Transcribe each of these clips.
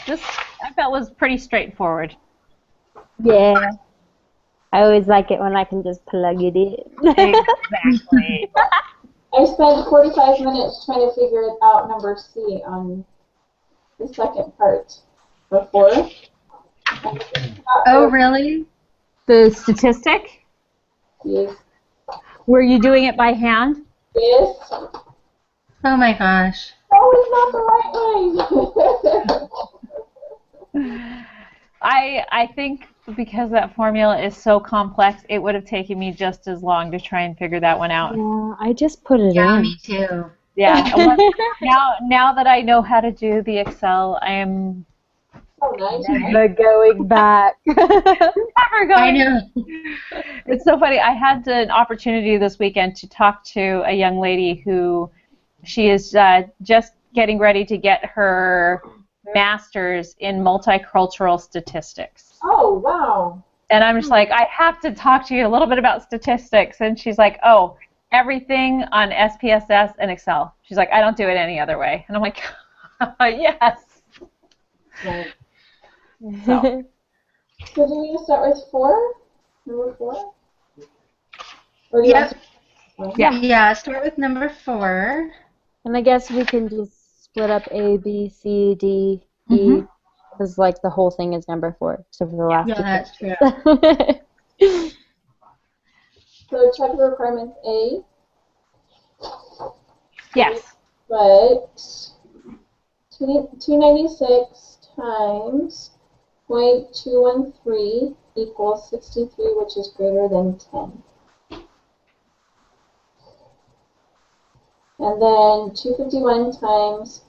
This I felt was pretty straightforward. Yeah. I always like it when I can just plug it in. Exactly. I spent 45 minutes trying to figure out number C on the second part before. Oh, really? The statistic? Yes. Were you doing it by hand? Yes. Oh my gosh. That was not the right way. I think because that formula is so complex, it would have taken me just as long to try and figure that one out. Yeah, I just put it Yeah, in. me too. Yeah. Now that I know how to do the Excel, I am Oh, nice. Never going back. never I going. know. It's so funny. I had an opportunity this weekend to talk to a young lady who she is just getting ready to get her master's in multicultural statistics. Oh, wow. And I'm just like, I have to talk to you a little bit about statistics. And she's like, oh, everything on SPSS and Excel. She's like, I don't do it any other way. And I'm like, yes. Right. So, So do we just start with 4? Number 4? Or do you Yep. want yeah. Yeah, start with number 4. And I guess we can just split up A, B, C, D, E, because like the whole thing is number 4, except for the last Yeah, two. that's true. So check the requirements A, Yes. but 296 times 0.213 equals 63, which is greater than 10. And then 251 times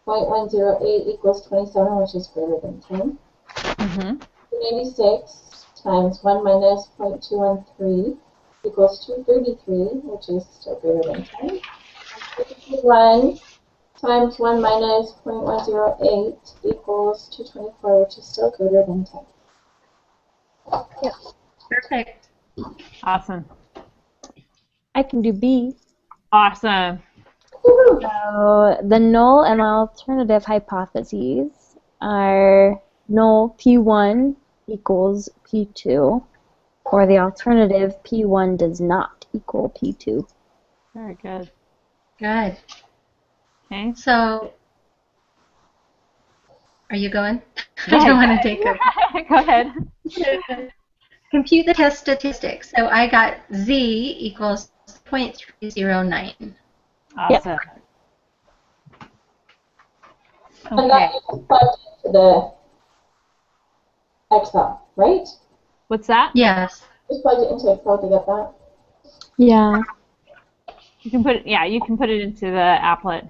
0.108 equals 27, which is greater than 10. 296 times 1 minus 0.213 equals 233, which is still greater than 10. 251 times 1 minus 0.108 equals 224, which is still greater than 10. Yep. Perfect. Awesome. I can do B. Awesome. So the null and alternative hypotheses are null P1 equals P2, or the alternative P1 does not equal P2. Very good. Good. Okay. So, are you going? Go I don't ahead. want to take over. Go ahead. Compute the test statistics. So I got Z equals 0.309. Awesome. And Okay. that is plugged into the Excel, right? What's that? Yes. Just plugged it into Excel to get that. Yeah. You can put it. Yeah, you can put it into the applet.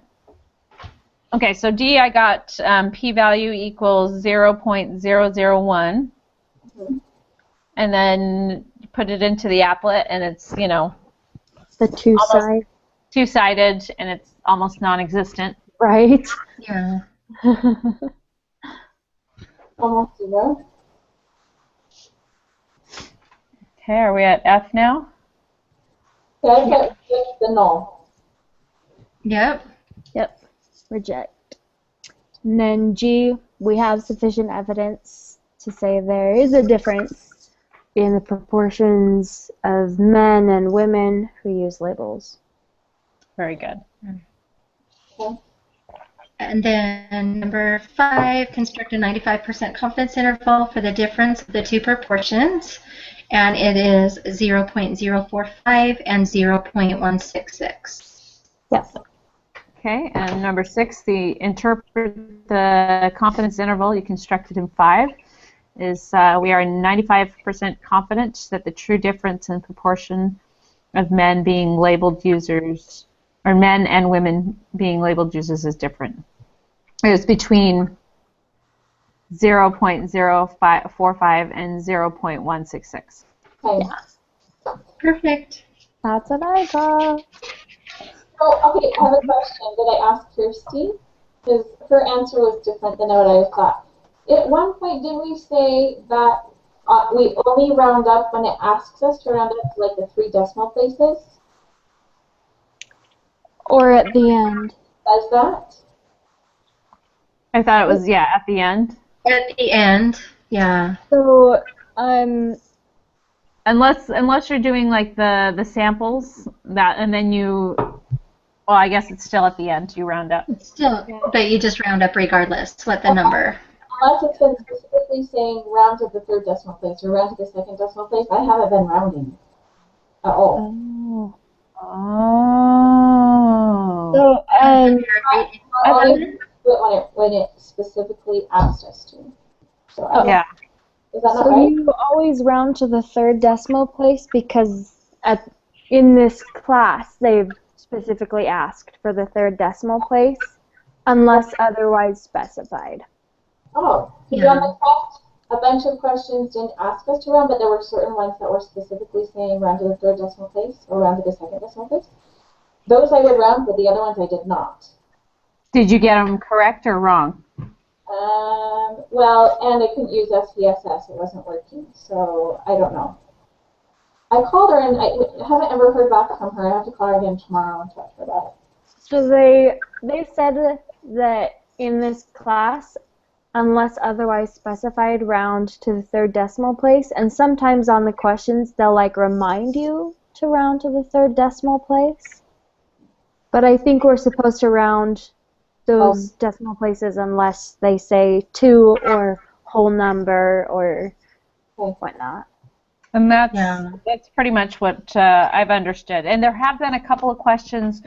Okay, so D, I got p-value equals 0.001, and then you put it into the applet, and it's The almost two-side, two-sided, and it's almost non-existent. right? Yeah. Almost 0. Okay, are we at F now? Okay, I put just the null. Yep. Yep. Reject. And then G, we have sufficient evidence to say there is a difference in the proportions of men and women who use labels. Very good. Okay. And then number 5, construct a 95% confidence interval for the difference of the two proportions. And it is 0.045 and 0.166. Yes. Okay, and number 6, interpret the confidence interval you constructed in 5 is we are 95% confident that the true difference in proportion of men being labeled users, or men and women being labeled users, is different. It was between 0.045 and 0.166. Okay. Perfect. That's what I got. Oh, okay, I have a question that I asked Kirsty, because her answer was different than what I thought. At one point, didn't we say that we only round up when it asks us to round up to like the 3 decimal places? Or at the end. Does that? I thought it was, yeah, at the end. At the end, yeah. So, Unless you're doing like the samples that, and then you, well, I guess it's still at the end. You round up. Still, but you just round up regardless what the number. Unless it's been specifically saying round to the third decimal place or round to the second decimal place, I haven't been rounding at all. Oh. so I only do it when it specifically asked us to. So Yeah. Is that not So right? you always round to the third decimal place because in this class they've specifically asked for the third decimal place unless otherwise specified. Oh, because on the test, a bunch of questions didn't ask us to round, but there were certain ones that were specifically saying round to the third decimal place or round to the second decimal place. Those I would round, but the other ones I did not. Did you get them correct or wrong? Well, and I couldn't use SPSS. It wasn't working, so I don't know. I called her and I haven't ever heard back from her. I have to call her again tomorrow and talk to her about it. So they said that in this class, unless otherwise specified, round to the third decimal place, and sometimes on the questions they'll like remind you to round to the third decimal place. But I think we're supposed to round those decimal places unless they say to or whole number or whatnot. And that's pretty much what I've understood. And there have been a couple of questions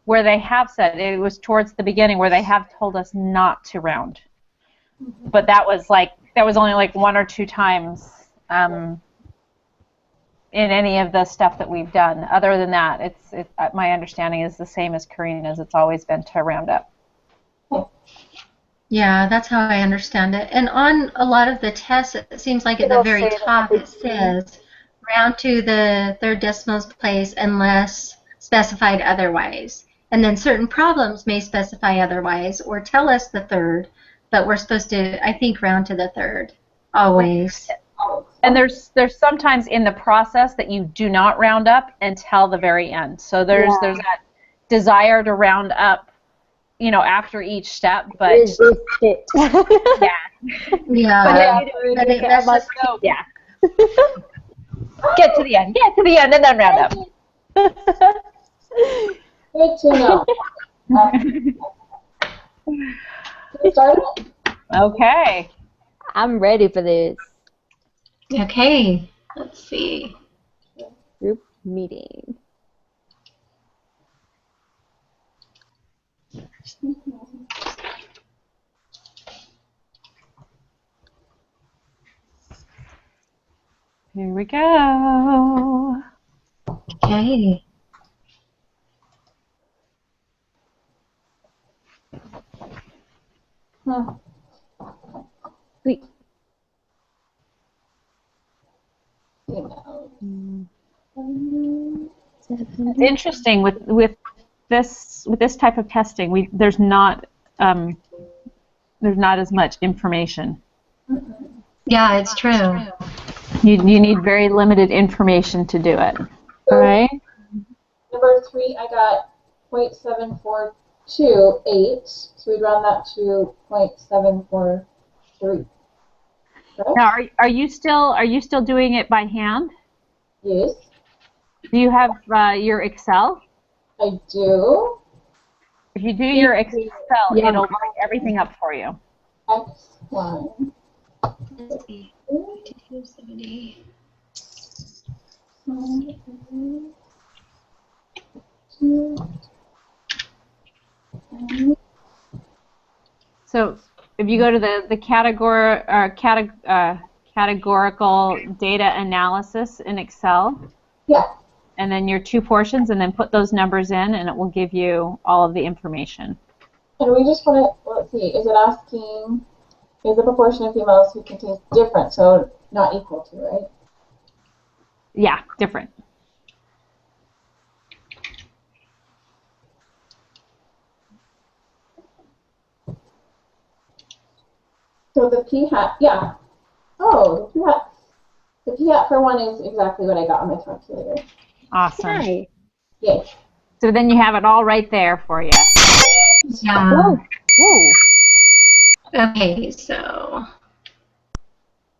where they have said, it was towards the beginning, where they have told us not to round. But that was only like one or two times in any of the stuff that we've done. Other than that, my understanding is the same as Karina's. It's always been to round up. Yeah, that's how I understand it. And on a lot of the tests, it seems like at the very top it says round to the third decimal place unless specified otherwise. And then certain problems may specify otherwise or tell us the third, but we're supposed to, I think, round to the third always. And there's sometimes in the process that you do not round up until the very end. So there's that desire to round up, after each step, but Resist it. Yeah. Yeah. Get to the end, and then round up. Good to know. Can we start it? Okay. I'm ready for this. Okay, let's see. Group meeting. Here we go. Okay. Sweet. It's interesting with this type of testing. There's not as much information. Yeah, it's true. You need very limited information to do it. All right. Number 3, I got 0.7428, so we'd round that to 0.743. Right? Now, are you still doing it by hand? Yes, Do you have your Excel? I do. If you do your Excel, it'll bring everything up for you. X1. Let's see. 270. So if you go to the categorical data analysis in Excel, Yeah. and then your two portions, and then put those numbers in, and it will give you all of the information. And we just want to, let's see, is it asking, is the proportion of females who contains different, so not equal to, right? Yeah, different. So the p-hat, yeah. Oh, the p-hat for 1 is exactly what I got on my calculator. Awesome. Hi. Yay. So then you have it all right there for you. Yeah. Whoa. Ooh. Okay, so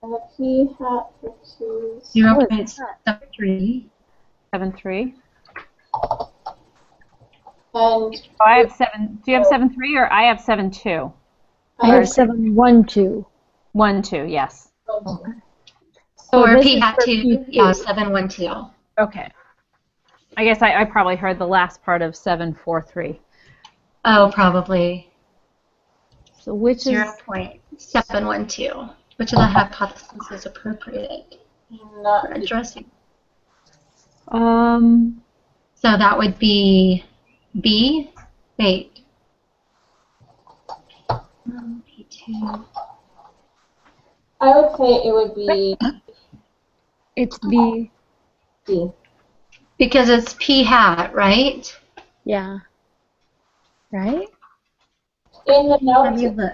And the P hat for 2 is 0.73. 7.3. and Oh, I have 7. Do you have 7.3 or I have 7.2? I have 712. 1.2, yes. So Or this P is hat for 2, P2. yeah, 712. Okay. I guess I probably heard the last part of 7.43. Oh, probably So which is 0.712. Which of the hypotheses is appropriate for not addressing? So So that would be B. Wait. P2. I would say it would be it's B. D. Because it's P hat, right? Yeah. Right? In the Let me note, look.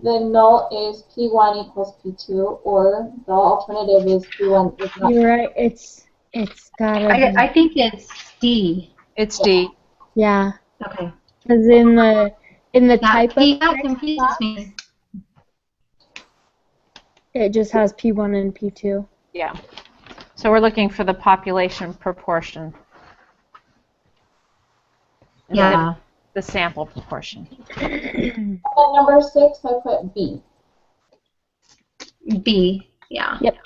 the null is P1 equals P2, or the alternative is P1 is not. You're right. It's gotta be. I think it's D. it's D. Yeah. Okay. Because in the Yeah, type P of hat text confuses box, me. it just has P1 and P2. Yeah. So we're looking for the population proportion. Yeah. The sample proportion. And number 6, I put B. B. Yeah. Yep.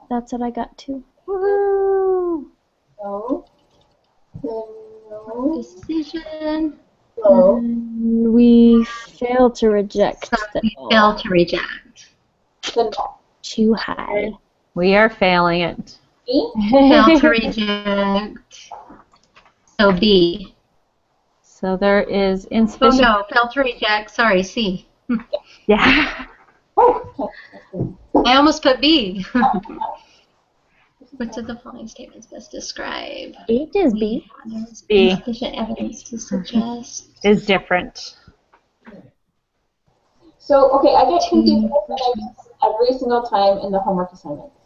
That's what I got too. Woo! So, then no. Decision. So, We fail to reject So the we null. fail to reject. the null. Too high. We are failing it. B. Fail to reject. So B. So there is Oh insufficient. no, fail to reject. Sorry, C. Yeah. Oh, okay. I almost put B. Which of the following statements best describe? 8 is B. There's B. insufficient evidence to suggest. Is different. So, okay, I get confused when I do this every single time in the homework assignments.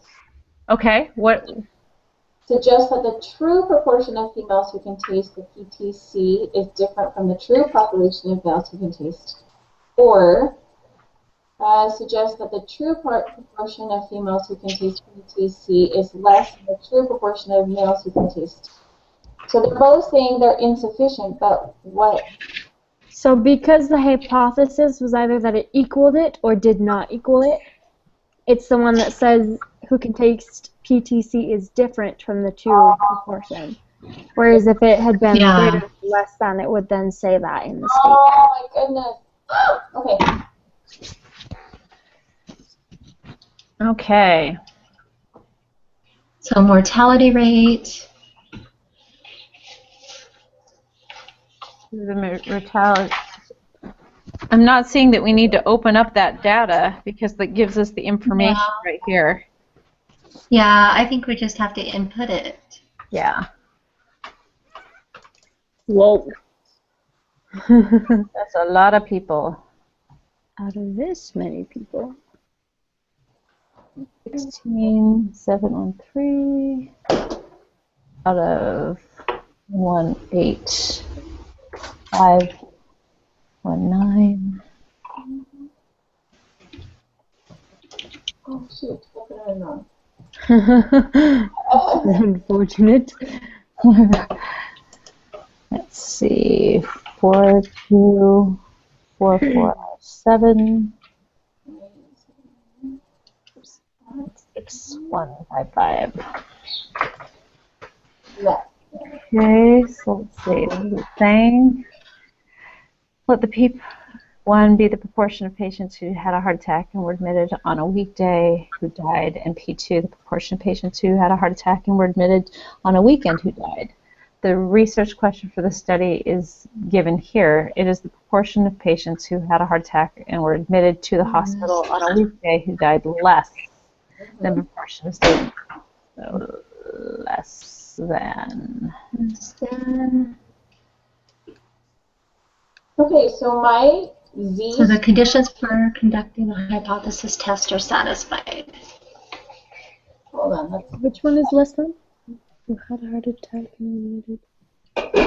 Okay. What? Suggests that the true proportion of females who can taste the PTC is different from the true population of males who can taste. Or suggests that the true proportion of females who can taste PTC is less than the true proportion of males who can taste. So they're both saying they're insufficient, but what? So because the hypothesis was either that it equaled it or did not equal it, it's the one that says who can taste PTC is different from the true proportion. Whereas if it had been Yeah. greater or less than, it would then say that in the statement. Oh my goodness. Okay. Okay. So mortality rate. The mortality. I'm not seeing that we need to open up that data because that gives us the information right here. Yeah, I think we just have to input it. Yeah. Whoa. That's a lot of people. Out of this many people. 16, 713 out of 18519. Oh shoot, what did I do wrong? Unfortunate. Let's see, 42447 6155. Yeah. Okay, so let's see, what is it saying? Let the P1 be the proportion of patients who had a heart attack and were admitted on a weekday who died, and P2 the proportion of patients who had a heart attack and were admitted on a weekend who died. The research question for the study is given here. It is the proportion of patients who had a heart attack and were admitted to the hospital on a weekday who died less than the proportion of students. So less than. Okay, so my Z. So the conditions for conducting a hypothesis test are satisfied. Hold on. Which one is less than? Who had a heart attack and admitted.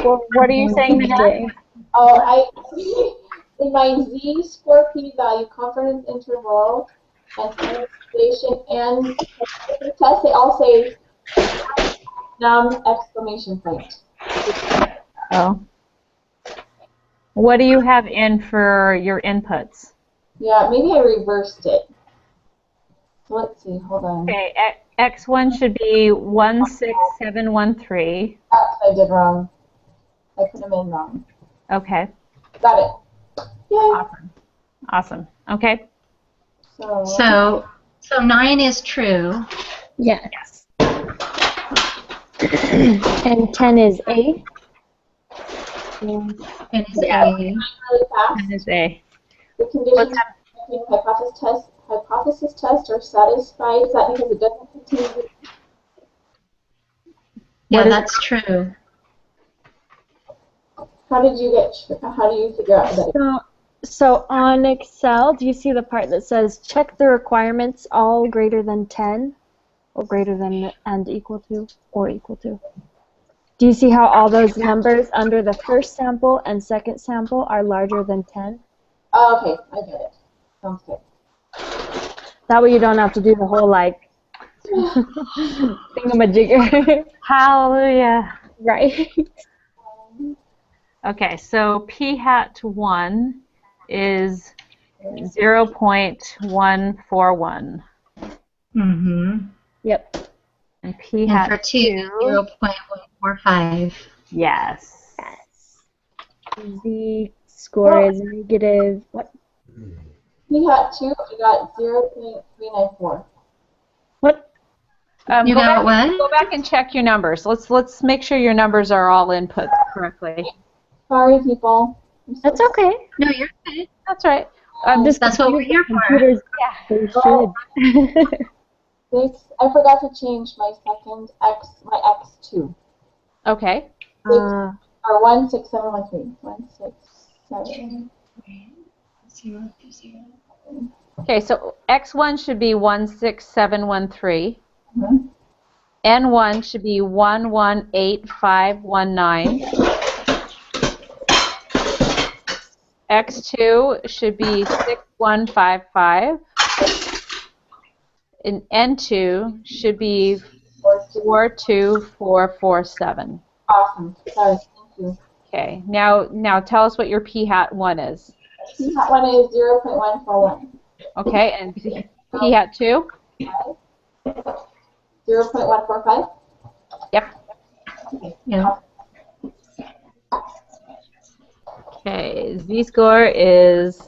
Well, what are you saying, Minette? Oh, in my z-score p-value confidence interval and standardization and test, they all say num exclamation point. Oh. What do you have in for your inputs? Yeah, maybe I reversed it. So let's see, hold on. Okay, X1 should be 16713. I did wrong. I put them in wrong. Okay. Got it. Yay. Awesome. Awesome. Okay. So 9 is true. Yes. And 10 is A. 10 is Yeah. A. Really fast. That is A. The conditions in hypothesis test are satisfied. Is that because it doesn't contain? Yeah, that's true. How do you figure out that? So on Excel, do you see the part that says check the requirements all greater than 10 or greater than and equal to or equal to? Do you see how all those numbers under the first sample and second sample are larger than 10? Oh, okay, I get it. Sounds good. That way you don't have to do the whole like thingamajigger. Hallelujah. Right? Okay, so p hat 1 is 0.141. Mm-hmm. Yep. And p And hat for 2, 0.145. Yes. The score is negative. What? We had 2, I got 0.394. What? You got what? Go back and check your numbers. Let's make sure your numbers are all input correctly. Sorry, people. That's okay. No, you're good. That's right. That's what we're here for. Computers, they should. 6, I forgot to change my second my x2. Okay. Or 16713. 167. 0 to 0. Okay, so X1 should be 16713. Mm-hmm. N1 should be 118519. X2 should be 6155. And N2 should be 42447. Awesome. Sorry, thank you. Okay, now tell us what your P hat 1 is. P hat 1 is 0.141. Okay, and P hat 2? 0.145? Yep. Yeah. Okay, Z-score is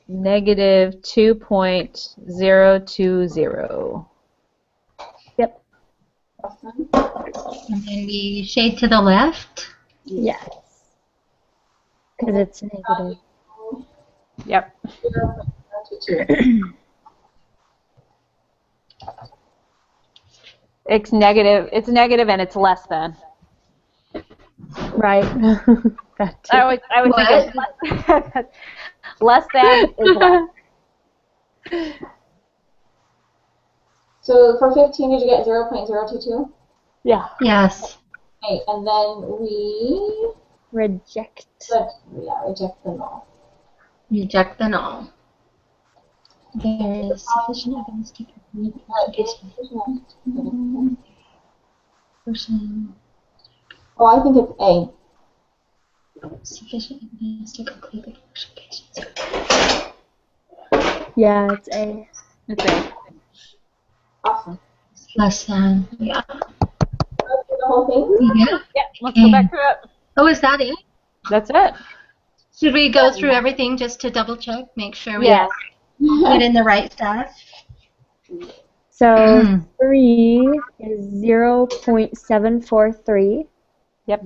negative 2.020. Yep. Awesome. And then we shade to the left. Yes. Because it's negative. Yep. 0.122. It's negative and it's less than. Right. I always think of less than is less. So for 15, did you get 0.022? Yeah. Yes. Okay, and then we Reject. reject them all. Reject the null. There is sufficient evidence to conclude person. Oh, I think it's A. Sufficient evidence to conclude the abortion patients. Yeah, it's A. It's A. Awesome. Less than. Yeah. Let's do the whole thing. Yeah. Yeah, let's go back through it. Oh, is that it? That's it. Should we go through everything just to double check, make sure we Yeah. put in the right stuff? So 3 is 0.743. Yep.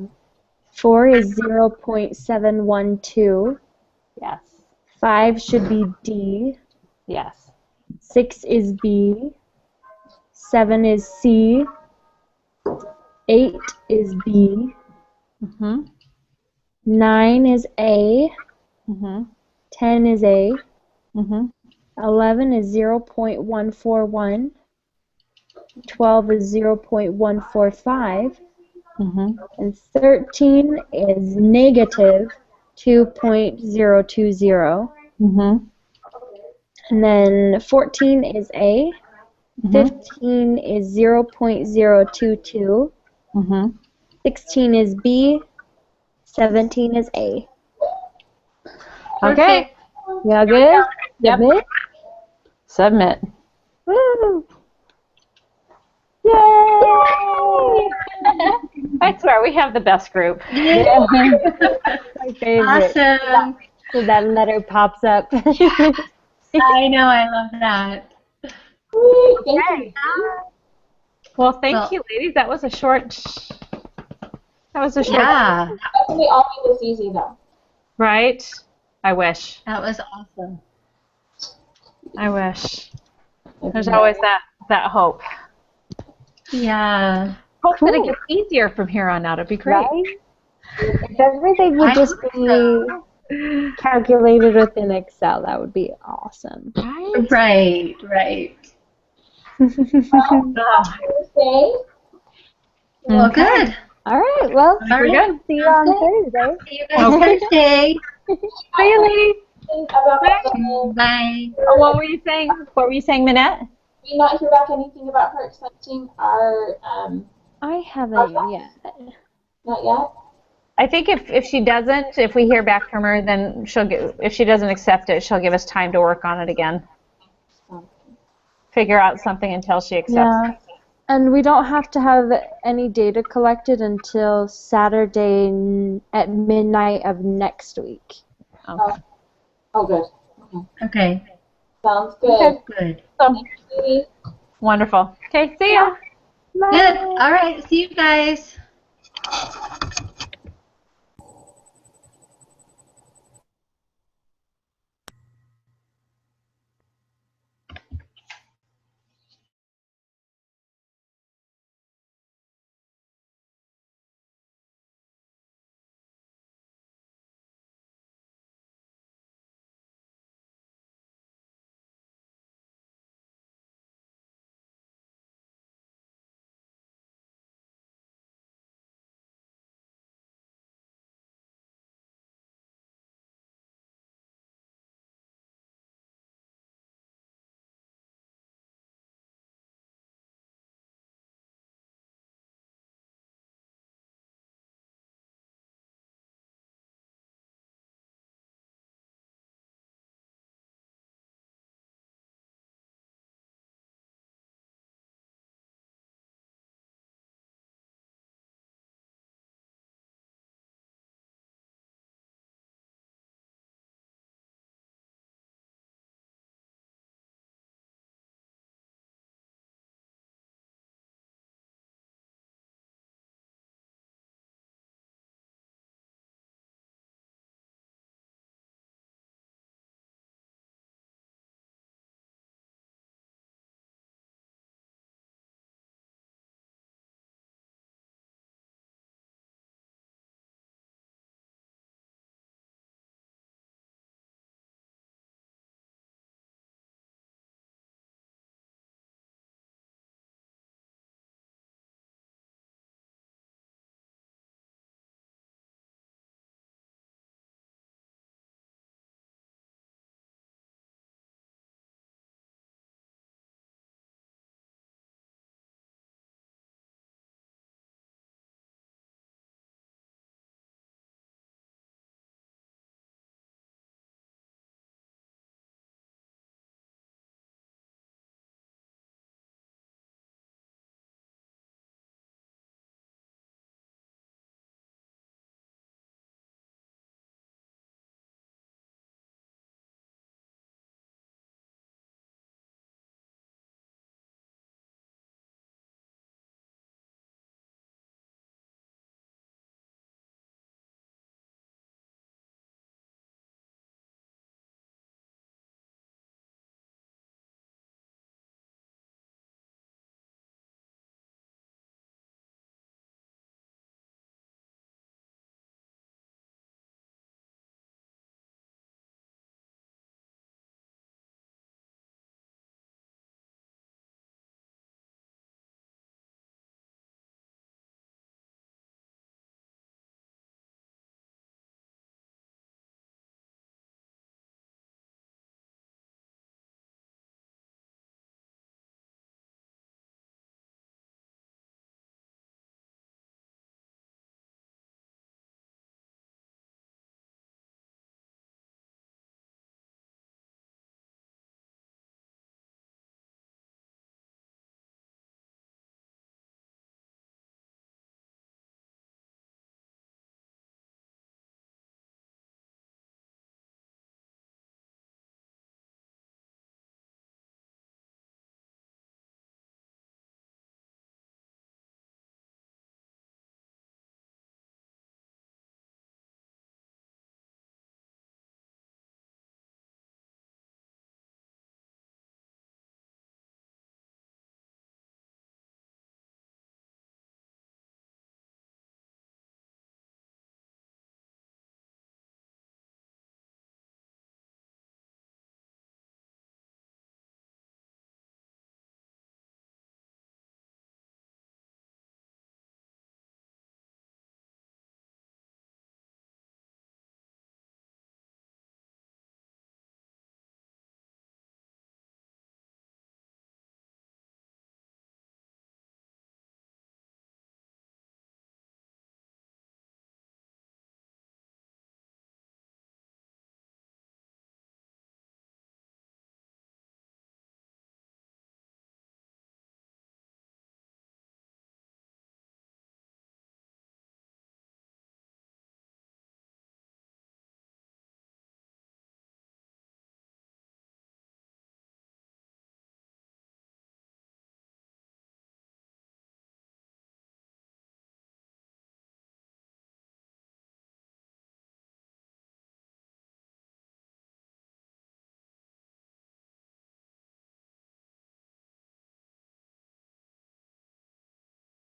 4 is 0.712. Yes. 5 should be D. Yes. 6 is B. 7 is C. 8 is B. Mhm. 9 is A. Mhm. 10 is A. Mhm. 11 is 0.141. 12 is 0.145. Mhm. And 13 is negative 2.020. Mm-hmm. And then 14 is A. 15 is 0.022. Mm-hmm. 16 is B. 17 is A. Okay. You all good? Yep. Submit? Submit. Woo! Yay! I swear we have the best group. Yeah. My favorite. Awesome. So that letter pops up. I know, I love that. Thank you. Well, thank Well, you, ladies. That was a short. Yeah, Definitely all made this easy though. Right? I wish. that was awesome. I wish. There's always that hope. Yeah. Hope that it Cool. gets easier from here on out. It'd be great. Right? If everything would I just hope be calculated within Excel, that would be awesome. Right? Right. Ah, Thursday. Well, okay. good. All right. Well, All We're right. good. see you Sounds on good. Thursday. See you guys Thursday. See you, ladies. Think about Bye. the, Bye. Oh, what were you saying? What were you saying, Minette? we not hear back anything about her accepting our I haven't yet. not yet. I think if she doesn't, if we hear back from her, then she'll get. If she doesn't accept it, she'll give us time to work on it again. Figure out something until she accepts Yeah. it. And we don't have to have any data collected until Saturday at midnight of next week. Okay. Oh, good. Okay. Sounds good. Okay. Good. So Thank you. wonderful. Okay. See ya. Good. All right. See you guys.